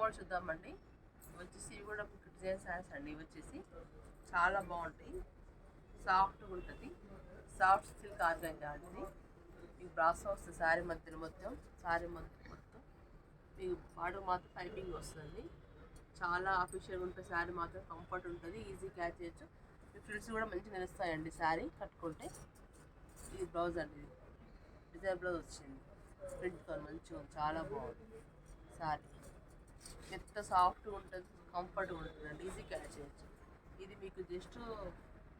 కూడా చూద్దామండి. వచ్చేసి ఇవి కూడా డిజైన్ శారీస్ అండి. ఇవి వచ్చేసి చాలా బాగుంటాయి, సాఫ్ట్గా ఉంటుంది. సాఫ్ట్ సిల్క్ ఆర్గంజా అండి. మీకు బ్రాస్ వస్తుంది శారీ మధ్యలో మొత్తం, శారీ మొత్తం మీకు బాడీ మాత్రం పైపింగ్ వస్తుంది. చాలా అఫీషియల్గా ఉంటుంది శారీ, మాత్రం కంఫర్ట్ ఉంటుంది, ఈజీ క్యాచ్ చేయొచ్చు. మీ ఫ్రిల్స్ కూడా మంచిగా నిలుస్తాయండి శారీ కట్టుకుంటే. ఇది బ్లౌజ్ అండి, డిజైన్ బ్లౌజ్ వచ్చింది ప్రింట్తో మంచిగా, చాలా బాగుంది శారీ. ఎంత సాఫ్ట్గా ఉంటుంది, కంఫర్ట్గా ఉంటుందండి, ఈజీ క్యాచ్ చేయొచ్చు. ఇది మీకు జస్ట్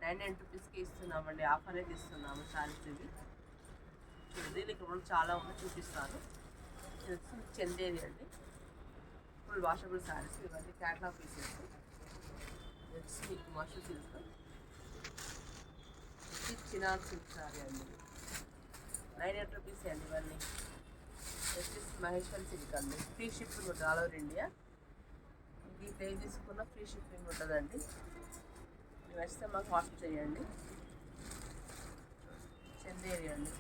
99 రూపీస్కి ఇస్తున్నామండి, ఆఫర్ అయితే ఇస్తున్నాము శారీస్. ఇవి చూడండి, ఇక్కడ చాలా ఉన్నాయి, చూపిస్తాను. చందేరి అండి, ఫుల్ వాషబుల్ శారీస్. ఇవన్నీ క్యాట్లాగ్ పీసెస్. నెక్స్ట్ మీకు మషూ సిల్క్, చినాన్ సిల్క్ శారీ అండి, 98 రూపీస్ అండి ఇవన్నీ. నెక్స్ట్ మహేశ్వరి సిల్క్ అండి, ఫ్రీ షిప్పింగ్ ఉంటుంది ఆల్ ఓవర్ ఇండియా. దీంట్లో ఏం తీసుకున్నా ఫ్రీ షిప్పింగ్ ఉంటుందండి. మీరు వస్తే మాకు వాట్సాప్ చేయండి. చందేరి అండి,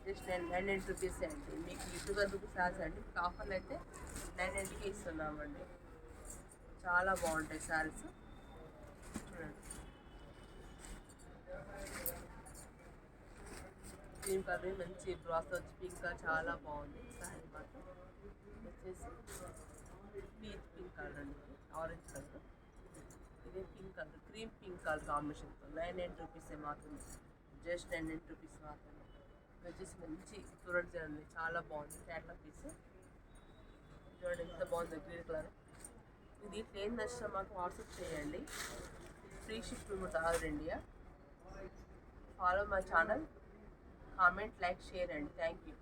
జస్ట్ 99 రూపీస్ అండి. మీకు 12 రూపీస్ శారీస్ అండి. ఆఫర్లు అయితే 99కి ఇస్తున్నామండి. చాలా బాగుంటాయి శారీస్. చూడండి, గ్రీన్ కలర్ మంచి బ్రాస్ వచ్చి పింక్ కలర్ చాలా బాగుంది శారీ మాత్రం. వచ్చేసి పీచ్ పింక్ కలర్ అండి, ఆరెంజ్ కలర్. ఇదే pink colour, cream pink colour కాంబినేషన్తో 99 రూపీసే మాత్రం, జస్ట్ 99 రూపీస్ మాత్రమే. వచ్చేసి మంచి చూడండి అండి, చాలా బాగుంది క్యాట్లాగ్ పీస్. చూడండి ఎంత బాగుంది, గ్రీన్ కలర్. దీంట్లో ఏం నచ్చినా మాకు వాట్సాప్ చేయండి. ఫ్రీ షిప్పింగ్ ఉంటుంది all over India. Follow my channel, comment, like, share అండి. Thank you.